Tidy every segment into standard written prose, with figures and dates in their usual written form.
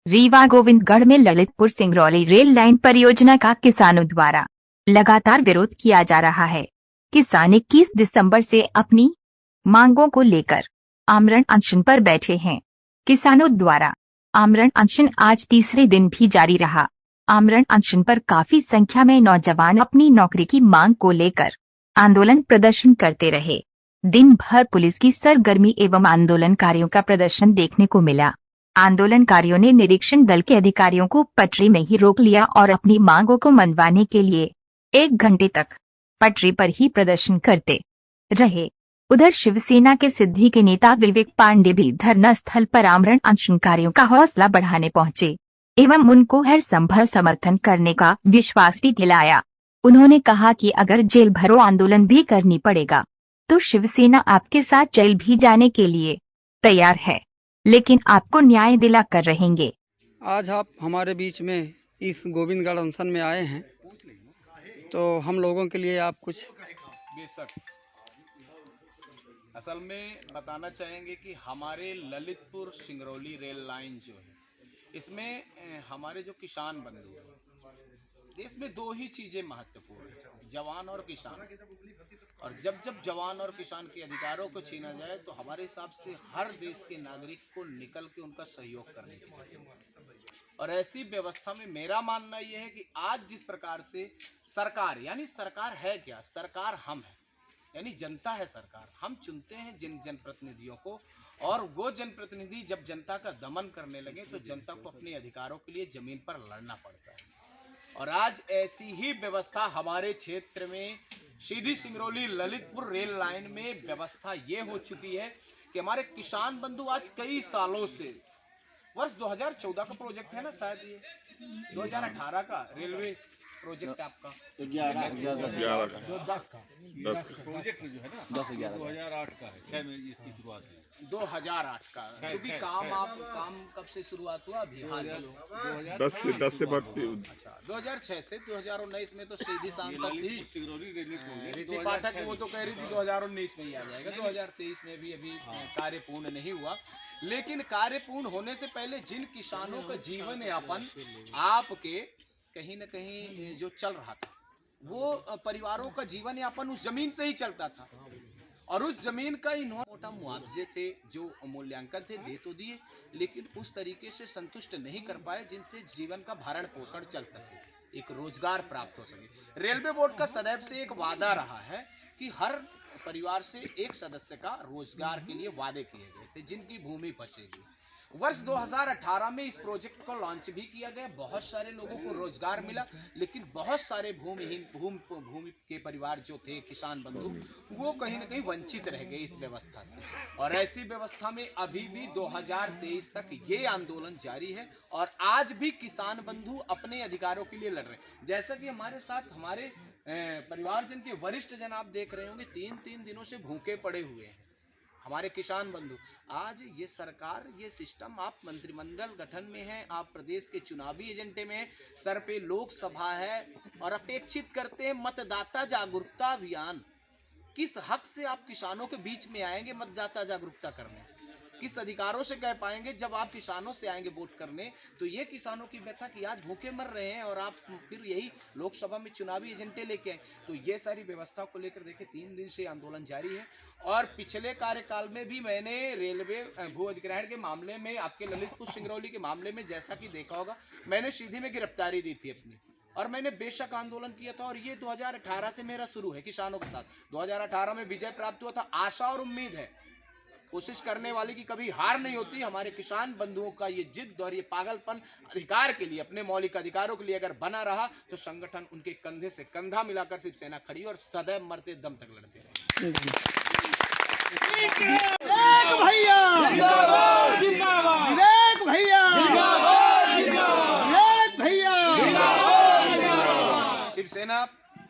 रीवा गोविंदगढ़ में Lalitpur Singrauli rail line परियोजना का किसानों द्वारा लगातार विरोध किया जा रहा है। किसान 21 दिसंबर से अपनी मांगों को लेकर आमरण अनशन पर बैठे हैं। किसानों द्वारा आमरण अनशन आज तीसरे दिन भी जारी रहा। आमरण अनशन पर काफी संख्या में नौजवान अपनी नौकरी की मांग को लेकर आंदोलन प्रदर्शन करते रहे। दिन भर पुलिस की सरगर्मी एवं आंदोलनकारियों का प्रदर्शन देखने को मिला। आंदोलनकारियों ने निरीक्षण दल के अधिकारियों को पटरी में ही रोक लिया और अपनी मांगों को मनवाने के लिए 1 घंटे तक पटरी पर ही प्रदर्शन करते रहे। उधर शिवसेना के सिद्धि के नेता विवेक पांडे भी धरना स्थल पर आमरण अनशनकारियों का हौसला बढ़ाने पहुंचे एवं उनको हर संभव समर्थन करने का विश्वास भी दिलाया। उन्होंने कहा कि अगर जेल भरो आंदोलन भी करनी पड़ेगा तो शिवसेना आपके साथ जेल भी जाने के लिए तैयार है, लेकिन आपको न्याय दिला कर रहेंगे। आज आप हमारे बीच में इस गोविंदगढ़ अनशन में आए हैं, तो हम लोगों के लिए आप कुछ बेशक असल में बताना चाहेंगे कि हमारे ललितपुर सिंगरौली रेल लाइन जो है, इसमें हमारे जो किसान बंधु हैं, देश में 2 ही चीज़ें महत्वपूर्ण हैं, जवान और किसान। और जब जवान और किसान के अधिकारों को छीना जाए तो हमारे हिसाब से हर देश के नागरिक को निकल के उनका सहयोग करने की चाहिए। और ऐसी व्यवस्था में मेरा मानना यह है कि आज जिस प्रकार से सरकार, यानी सरकार है क्या, सरकार हम है, यानी जनता है सरकार। हम चुनते हैं जिन जनप्रतिनिधियों को, और वो जनप्रतिनिधि जब जनता का दमन करने लगे तो जनता को अपने अधिकारों के लिए जमीन पर लड़ना पड़ता है। और आज ऐसी ही व्यवस्था हमारे क्षेत्र में सीधी सिंगरौली ललितपुर रेल लाइन में व्यवस्था ये हो चुकी है कि हमारे किसान बंधु आज कई सालों से, वर्ष 2014 का प्रोजेक्ट है ना, शायद ये 2018 का रेलवे प्रोजेक्ट आपका 11 10 का प्रोजेक्ट जो है ना 2008 का है, 6 में इसकी शुरुआत है। 2008 का जो भी काम कब से शुरुआत हुआ? अभी हाल ही 10 से बढ़ती। अच्छा, 2006 से 2019 में तो सीधी सांसद थी सिंगरौली रेलवे रीति पाठक, वो तो कह रही थी 2019 में ही आ जाएगा। 2023 में भी अभी कार्य पूर्ण नहीं हुआ, लेकिन कार्य पूर्ण होने से पहले जिन किसानों का जीवन यापन आपके कहीं न कहीं जो चल रहा था, वो परिवारों का जीवन यापन उस जमीन से ही चलता था। और उस जमीन का इन्होंने मोटा मुआवजे थे, जो मूल्यांकन थे, दे तो दिए, लेकिन उस तरीके से संतुष्ट नहीं कर पाए जिनसे जीवन का भरण पोषण चल सके, एक रोजगार प्राप्त हो सके। रेलवे बोर्ड का सदैव से एक वादा रहा है कि हर परिवार से एक सदस्य का रोजगार के लिए वादे किए गए थे, जिनकी भूमि बचेगी। वर्ष 2018 में इस प्रोजेक्ट को लॉन्च भी किया गया, बहुत सारे लोगों को रोजगार मिला, लेकिन बहुत सारे भूमि के परिवार जो थे, किसान बंधु, वो कहीं न कहीं वंचित रह गए इस व्यवस्था से। और ऐसी व्यवस्था में अभी भी 2023 तक ये आंदोलन जारी है और आज भी किसान बंधु अपने अधिकारों के लिए लड़ रहे हैं। जैसा कि हमारे साथ हमारे परिवारजन के वरिष्ठ जन आप देख रहे होंगे, 3 दिनों से भूखे पड़े हुए हैं हमारे किसान बंधु। आज ये सरकार, ये सिस्टम, आप मंत्रिमंडल गठन में हैं, आप प्रदेश के चुनावी एजेंडे में हैं, सर पे लोकसभा है और अपेक्षित करते हैं मतदाता जागरूकता अभियान। किस हक से आप किसानों के बीच में आएंगे मतदाता जागरूकता करने? किस अधिकारों से कह पाएंगे जब आप किसानों से आएंगे वोट करने? तो ये किसानों की व्यथा कि आज भूखे मर रहे हैं और आप फिर यही लोकसभा में चुनावी एजेंडे लेके आए। तो ये सारी व्यवस्था को लेकर देखिए 3 दिन से आंदोलन जारी है। और पिछले कार्यकाल में भी मैंने रेलवे भू अधिग्रहण के मामले में, आपके ललितपुर सिंगरौली के मामले में, जैसा कि देखा होगा, मैंने सीधी में गिरफ्तारी दी थी अपनी, और मैंने बेशक आंदोलन किया था। और ये 2018 से मेरा शुरू है किसानों के साथ। 2018 में विजय प्राप्त हुआ था। आशा और उम्मीद है, कोशिश करने वाले की कभी हार नहीं होती। हमारे किसान बंधुओं का ये जिद और ये पागलपन अधिकार के लिए, अपने मौलिक अधिकारों के लिए अगर बना रहा तो संगठन उनके कंधे से कंधा मिलाकर शिवसेना खड़ी और सदैव मरते दम तक लड़ते रहे। भैया जिंदाबाद, जिंदाबाद, विवेक भैया जिंदाबाद, जिंदाबाद, भैया जिंदाबाद। शिवसेना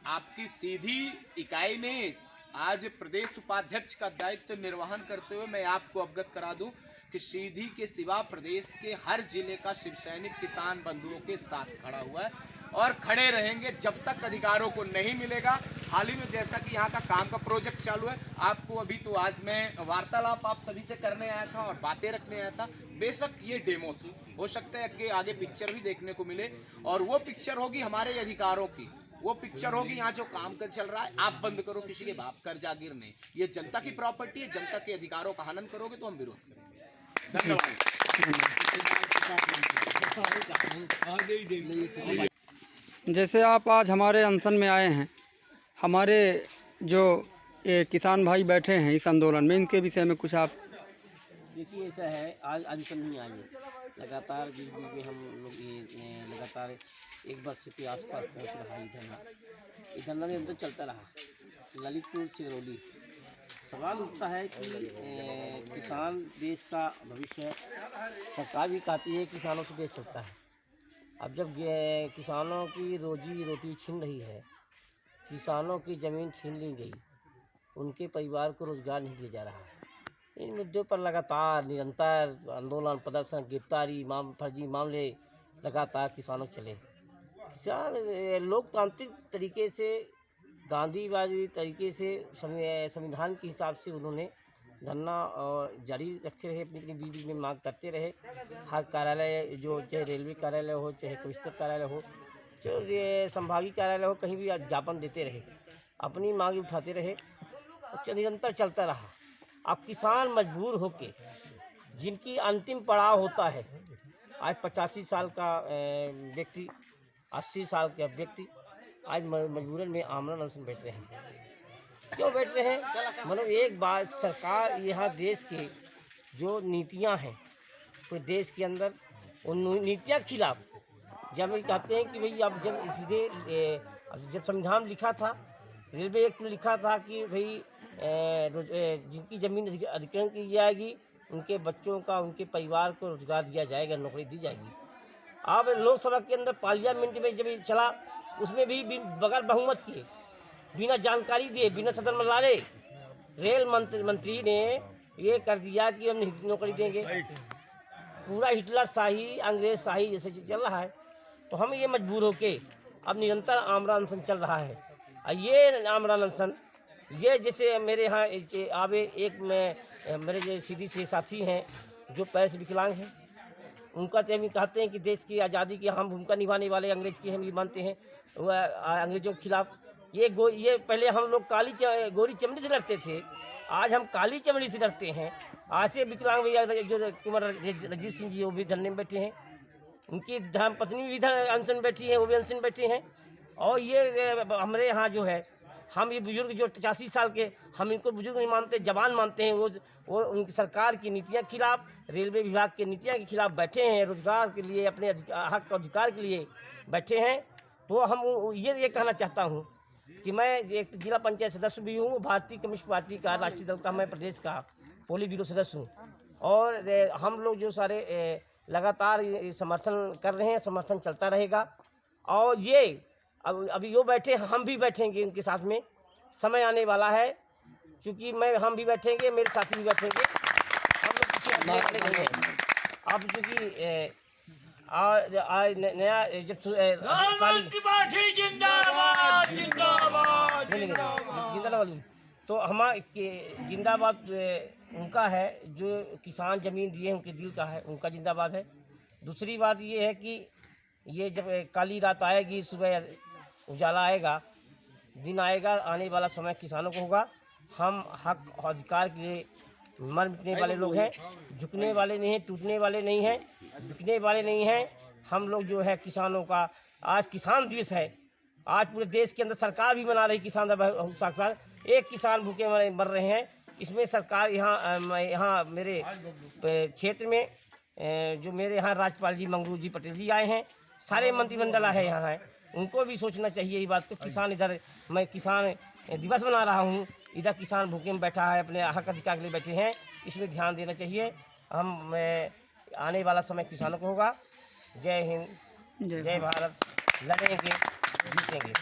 आपकी सीधी इकाई ने आज प्रदेश उपाध्यक्ष का दायित्व निर्वहन करते हुए मैं आपको अवगत करा दूं कि सीधी के सिवा प्रदेश के हर जिले का शिव सैनिक किसान बंधुओं के साथ खड़ा हुआ है और खड़े रहेंगे जब तक अधिकारों को नहीं मिलेगा। हाल ही में जैसा कि यहाँ का काम का प्रोजेक्ट चालू है, आपको अभी तो आज मैं वार्तालाप आप सभी से करने आया था और बातें रखने आया था। बेशक ये डेमो थी, हो सकता है कि आगे पिक्चर भी देखने को मिले, और वो पिक्चर होगी हमारे अधिकारों की, वो पिक्चर होगी यहाँ जो काम कर चल रहा है आप बंद करो, किसी के बाप कर जागीर नहीं, ये जनता की प्रॉपर्टी है, जनता के अधिकारों का हनन करोगे तो हम विरोध करेंगे। धन्यवाद। जैसे आप आज हमारे अनशन में आए हैं, हमारे जो ये किसान भाई बैठे हैं इस आंदोलन में, इनके विषय में कुछ आप। देखिए ऐसा है, आज अनशन नहीं आए, लगातार बीच में हम लोग ये लगातार 1 वर्ष के आसपास पहुंच रहा है धरना निरंतर चलता रहा। ललितपुर सिंगरौली, सवाल उठता है कि किसान देश का भविष्य है। सरकार भी कहती है किसानों से देश चलता है। अब जब किसानों की रोजी रोटी छीन रही है, किसानों की ज़मीन छीन ली गई, उनके परिवार को रोज़गार नहीं दिया जा रहा है, इन मुद्दों पर लगातार निरंतर आंदोलन, प्रदर्शन, गिरफ्तारी, फर्जी मामले लगातार किसानों चले। किसान लोकतांत्रिक तरीके से, गांधीवादी तरीके से, संविधान के हिसाब से उन्होंने धरना और जारी रखे रहे, अपनी बीच में मांग करते रहे। हर कार्यालय, जो चाहे रेलवे कार्यालय हो, चाहे कमिश्नर कार्यालय हो, चाहे संभागीय कार्यालय हो, कहीं भी ज्ञापन देते रहे, अपनी मांग उठाते रहे, निरंतर चलता रहा। अब किसान मजबूर होके, जिनकी अंतिम पड़ाव होता है, आज 85 साल का व्यक्ति, 80 साल का व्यक्ति आज मजबूरन में आमरण अनशन बैठ रहे हैं। क्यों बैठ रहे हैं? मतलब एक बात, सरकार यहाँ देश के जो नीतियाँ हैं, पूरे देश के अंदर उन नीतियों के खिलाफ, जब ये कहते हैं कि भाई अब जब सीधे जब संविधान लिखा था, रेलवे एक्ट में लिखा था कि भाई जिनकी ज़मीन अधिग्रहण की जाएगी, उनके बच्चों का, उनके परिवार को रोजगार दिया जाएगा, नौकरी दी जाएगी। अब लोकसभा के अंदर पार्लियामेंट में जब चला, उसमें भी बगैर बहुमत किए, बिना जानकारी दिए, बिना सदन में लाए, रेल मंत्री ने ये कर दिया कि हम नौकरी देंगे। पूरा हिटलर शाही, अंग्रेज शाही जैसे चल रहा है। तो हम ये मजबूर होके अब निरंतर आमरण अनशन चल रहा है। ये आमरण अनशन, ये जैसे मेरे यहाँ आवे एक में मेरे जो सीधी से साथी हैं जो पैर से विकलांग हैं, उनका तो हम कहते हैं कि देश की आज़ादी की हम भूमिका निभाने वाले अंग्रेज की हम ये मानते हैं, अंग्रेजों के खिलाफ। ये पहले हम लोग गोरी चमड़ी से लड़ते थे, आज हम काली चमड़ी से लड़ते हैं। आज से विकलांग भैया जो कुमार रंजीत सिंह जी, वो भी धरने में बैठे हैं, उनकी धर्मपत्नी भी अनशन बैठी है, वो भी अनशन बैठे हैं। और ये हमारे यहाँ जो है, हम ये बुजुर्ग जो 85 साल के, हम इनको बुजुर्ग नहीं मानते, जवान मानते हैं। वो उनकी सरकार की नीतियाँ के खिलाफ, रेलवे विभाग की नीतियाँ के खिलाफ बैठे हैं, रोजगार के लिए, अपने हक अधिकार के लिए बैठे हैं। तो हम ये कहना चाहता हूँ कि मैं एक जिला पंचायत सदस्य भी हूँ, भारतीय कम्युनिस्ट पार्टी का, राष्ट्रीय दल का मैं प्रदेश का पोलित ब्यूरो सदस्य हूँ। और हम लोग जो सारे लगातार समर्थन कर रहे हैं, समर्थन चलता रहेगा। और ये अभी जो बैठे, हम भी बैठेंगे उनके साथ में, समय आने वाला है, क्योंकि हम भी बैठेंगे, मेरे साथी भी बैठेंगे, हम लोग पीछे देखने नहीं हैं। अब चूँकि नया जब जिंदाबाद, तो हमारा जिंदाबाद उनका है जो किसान ज़मीन दिए उनके दिल का है, उनका जिंदाबाद है। दूसरी बात ये है कि ये जब काली रात आएगी, सुबह उजाला आएगा, दिन आएगा, आने वाला समय किसानों को होगा। हम हक अधिकार के लिए मर मिटने वाले लोग हैं, झुकने वाले नहीं हैं, टूटने वाले नहीं हैं, झुकने वाले नहीं हैं। हम लोग जो है किसानों का, आज किसान दिवस है, आज पूरे देश के अंदर सरकार भी मना रही किसान साक्षात। एक किसान भूखे मर रहे हैं, इसमें सरकार यहाँ मेरे क्षेत्र में जो मेरे यहाँ राज्यपाल जी मंगरू जी पटेल जी आए हैं, सारे मंत्रिमंडल आए यहाँ हैं, उनको भी सोचना चाहिए ये बात को। किसान इधर, मैं किसान दिवस मना रहा हूँ, इधर किसान भूखे में बैठा है, अपने हक अधिकार के लिए बैठे हैं, इसमें ध्यान देना चाहिए। हम आने वाला समय किसानों को होगा। जय हिंद, जय भारत, लड़ेंगे, जीतेंगे।